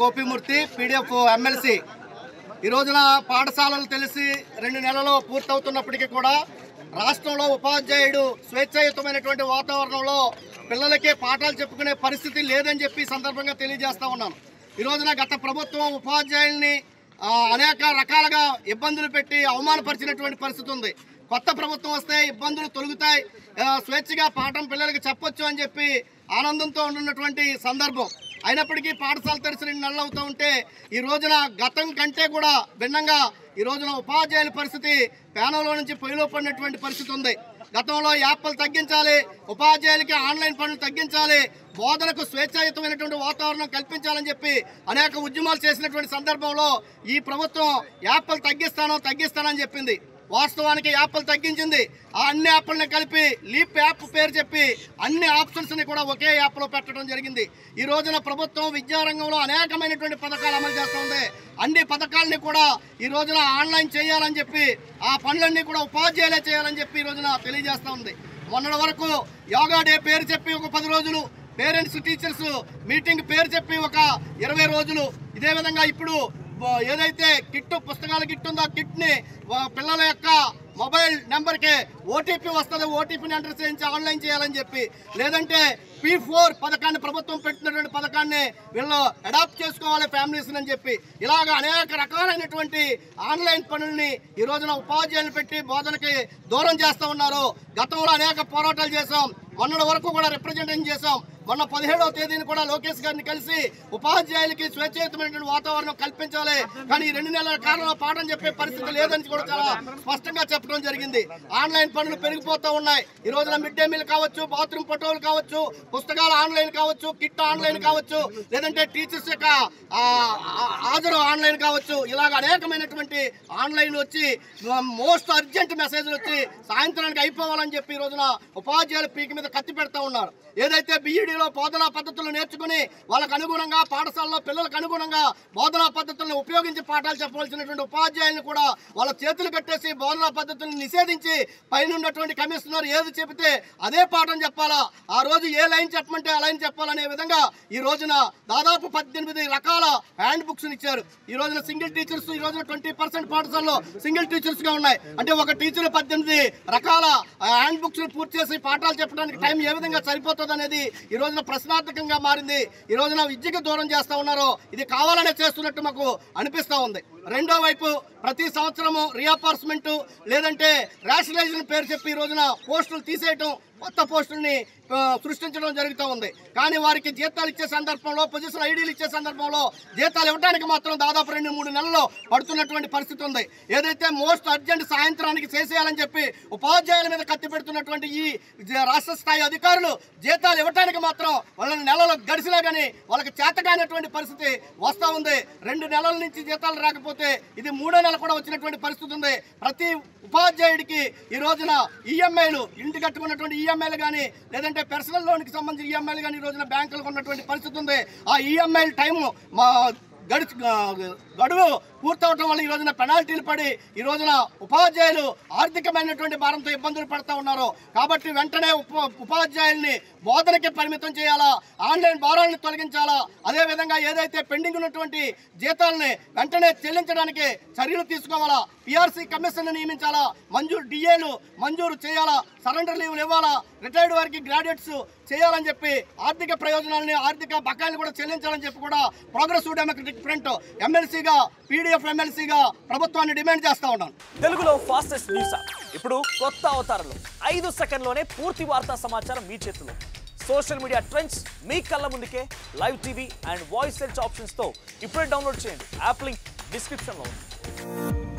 Gopi Murthy PDF MLC ఈ రోజున పాఠశాలలు తెలిసి 2 నెలలు పూర్తవుతున్నప్పటికీ కూడా రాష్ట్రంలో ఉపాధ్యాయుడు స్వేచ్ఛాయుతమైనటువంటి వాతావరణంలో పిల్లలకే పాఠాలు చెప్పుకునే పరిస్థితి లేదని చెప్పి సందర్భంగా తెలియజేస్తా ఉన్నాను। ఈ రోజున గత ప్రభుత్వం ఉపాధ్యాయుల్ని అనేక రకాలుగా ఇబ్బందులు పెట్టి అవమానపరిచినటువంటి పరిస్థితి ఉంది। కొత్త ప్రభుత్వం వస్తే ఇబ్బందులు తొలగుతాయి, స్వేచ్ఛగా పాఠం పిల్లలకి చెప్పొచ్చు అని చెప్పి ఆనందంతో ఉన్నటువంటి సందర్భం అయినప్పటికీ పాఠశాల తెరిచి 2 నెలలు అవుతూ ఉంటే ఈ రోజున గతం కంటే కూడా భిన్నంగా ఈ రోజున ఉపాధ్యాయుల పరిస్థితి ప్యానల్లో నుంచి పొయ్యిలో పడినటువంటి పరిస్థితి ఉంది। గతంలో యాప్లు తగ్గించాలి, ఉపాధ్యాయులకి ఆన్లైన్ పనులు తగ్గించాలి, బోధనకు స్వేచ్ఛాయుతమైనటువంటి వాతావరణం కల్పించాలని చెప్పి అనేక ఉద్యమాలు చేసినటువంటి సందర్భంలో ఈ ప్రభుత్వం యాప్లు తగ్గిస్తానని చెప్పింది। వాస్తవానికి యాప్లు తగ్గించింది। ఆ అన్ని యాప్లను కలిపి లీప్ యాప్ పేరు చెప్పి అన్ని ఆప్షన్స్ని కూడా ఒకే యాప్లో పెట్టడం జరిగింది। ఈ రోజున ప్రభుత్వం విద్యారంగంలో అనేకమైనటువంటి పథకాలు అమలు చేస్తుంది। అన్ని పథకాలని కూడా ఈ రోజున ఆన్లైన్ చేయాలని చెప్పి ఆ పనులన్నీ కూడా ఉపాధ్యాయులే చేయాలని చెప్పి ఈ రోజున తెలియజేస్తూ ఉంది। మొన్నటి వరకు యోగా డే పేరు చెప్పి ఒక 10 రోజులు, పేరెంట్స్ టీచర్స్ మీటింగ్ పేరు చెప్పి ఒక 20 రోజులు, ఇదే విధంగా ఇప్పుడు ఏదైతే పుస్తకాల కిట్ ఉందో ఆ కిట్ని పిల్లల యొక్క మొబైల్ నెంబర్కి ఓటీపీ వస్తుంది, ఓటీపీని ఎంటర్ చేయించి ఆన్లైన్ చేయాలని చెప్పి, లేదంటే P4 పథకాన్ని ప్రభుత్వం పెట్టినటువంటి పథకాన్ని వీళ్ళు అడాప్ట్ చేసుకోవాలి ఫ్యామిలీస్ అని చెప్పి ఇలాగ అనేక రకాలైనటువంటి ఆన్లైన్ పనుల్ని ఈ రోజున ఉపాధ్యాయులు పెట్టి బోధనకి దూరం చేస్తూ ఉన్నారు। గతంలో అనేక పోరాటాలు చేశాం, మొన్నటి వరకు కూడా రిప్రజెంటేషన్ చేశాం। మొన్న 17వ తేదీని కూడా లోకేష్ గారిని కలిసి ఉపాధ్యాయులకి స్వేచ్ఛాయుతమైనటువంటి వాతావరణం కల్పించాలి, కానీ ఈ 2 నెలల కాలంలో పాఠం చెప్పే పరిస్థితి లేదని కూడా చాలా స్పష్టంగా చెప్పడం జరిగింది। ఆన్లైన్ పనులు పెరిగిపోతూ ఉన్నాయి। ఈ రోజున మిడ్ డే మీల్ కావచ్చు, బాత్రూమ్ ఫోటోలు కావచ్చు, పుస్తకాలు ఆన్లైన్ కావచ్చు, కిట్ ఆన్లైన్ కావచ్చు, లేదంటే టీచర్స్ యొక్క హాజరు ఆన్లైన్ కావచ్చు, ఇలాగ అనేకమైనటువంటి ఆన్లైన్ వచ్చి మోస్ట్ అర్జెంట్ మెసేజ్లు వచ్చి సాయంత్రానికి అయిపోవాలని చెప్పి ఈ రోజున ఉపాధ్యాయులు పీక మీద కత్తి పెడతా ఉన్నారు। ఏదైతే బీఈడీలో బోధనా పద్ధతులు నేర్చుకుని వాళ్ళకు అనుగుణంగా పాఠశాలలో పిల్లలకు అనుగుణంగా బోధనా పద్ధతులను ఉపయోగించి పాఠాలు చెప్పవలసినటువంటి ఉపాధ్యాయులను కూడా వాళ్ళ చేతులు కట్టేసి బోధనా పద్ధతులను నిషేధించి పైన ఉన్నటువంటి కమిషనర్ ఏది చెబితే అదే పాఠం చెప్పాలా, ఆ రోజు ఏ లైన్ చెప్పమంటే ఆ లైన్ చెప్పాలనే విధంగా ఈ రోజున దాదాపు 18 రకాల హ్యాండ్ బుక్స్ ఇచ్చారు। ఈ రోజున సింగిల్ టీచర్స్ ఈ రోజున 20% పాఠశాలలో సింగిల్ టీచర్స్ గా ఉన్నాయి। అంటే ఒక టీచర్ 18 రకాల హ్యాండ్ బుక్స్ పూర్తి చేసి పాఠాలు చెప్పడానికి టైం ఏ విధంగా సరిపోతుంది అనేది ఈ రోజున ప్రశ్నార్థకంగా మారింది। ఈ రోజున విద్యకు దూరం చేస్తా ఉన్నారు, ఇది కావాలనే చేస్తున్నట్టు మాకు అనిపిస్తూ ఉంది। రెండో వైపు ప్రతి సంవత్సరము రీఅపార్స్మెంట్ లేదంటే రేషనలైజేషన్ పేరు చెప్పి ఈ రోజున పోస్టులు తీసేయటం, కొత్త పోస్టుల్ని సృష్టించడం జరుగుతూ ఉంది। కానీ వారికి జీతాలు ఇచ్చే సందర్భంలో, పొజిషన్ ఐడీలు ఇచ్చే సందర్భంలో జీతాలు ఇవ్వడానికి మాత్రం దాదాపు 2-3 నెలల్లో పడుతున్నటువంటి పరిస్థితి ఉంది। ఏదైతే మోస్ట్ అర్జెంట్ సాయంత్రానికి చేసేయాలని చెప్పి ఉపాధ్యాయుల మీద కత్తి పెడుతున్నటువంటి ఈ రాష్ట్ర స్థాయి అధికారులు జీతాలు ఇవ్వడానికి మాత్రం వాళ్ళని నెలలు గడిచినా కానీ వాళ్ళకి చేతకానటువంటి పరిస్థితి వస్తూ ఉంది। 2 నెలల నుంచి జీతాలు రాకపోతే ఇది 3వ నెల కూడా వచ్చినటువంటి పరిస్థితి ఉంది। ప్రతి ఉపాధ్యాయుడికి ఈ రోజున ఈఎంఐలు, ఇంటి కట్టుకున్నటువంటి ఈఎంఐలు కానీ లేదంటే పర్సనల్ లోన్కి సంబంధించిన ఈఎంఐలు కానీ ఈ రోజున బ్యాంకులకు ఉన్నటువంటి పరిస్థితి ఉంది। ఆ ఈఎంఐల టైము గడువు పూర్తవటం వల్ల ఈ రోజున పెనాల్టీలు పడి ఈ రోజున ఉపాధ్యాయులు ఆర్థికమైనటువంటి భారంతో ఇబ్బందులు పడుతూ ఉన్నారు। కాబట్టి వెంటనే ఉపాధ్యాయుల్ని బోధనకి పరిమితం చేయాలా, ఆన్లైన్ భారాలను తొలగించాలా, అదేవిధంగా ఏదైతే పెండింగ్ ఉన్నటువంటి జీతాలని వెంటనే చెల్లించడానికి చర్యలు తీసుకోవాలా, పిఆర్సీ కమిషన్ నియమించాలా, డిఏలు మంజూరు చేయాలా, సరెండర్ లీవ్లు ఇవ్వాలా, రిటైర్డ్ వారికి గ్రాడ్యుయేట్స్ చేయాలని చెప్పి ఆర్థిక ప్రయోజనాలని, ఆర్థిక బకాయిలు కూడా చెల్లించాలని చెప్పి కూడా ప్రోగ్రెసివ్ డెమోక్రటిక్ ఫ్రంట్ ఎమ్మెల్సీగా, పీడీఎఫ్ ఎమ్మెల్సీగా ప్రభుత్వాన్ని డిమాండ్ చేస్తా ఉన్నాను। తెలుగులో ఫాస్టెస్ట్ న్యూస్ ఇప్పుడు కొత్త అవతారంలో 5 సెకండ్లోనే పూర్తి వార్తా సమాచారం మీ చేతిలో। సోషల్ మీడియా ట్రెండ్స్ మీ కళ్ళ ముందుకే live TV and voice search ఆప్షన్స్తో ఇప్పుడే డౌన్లోడ్ చేయండి। యాప్ లింక్ డిస్క్రిప్షన్లో ఉంది।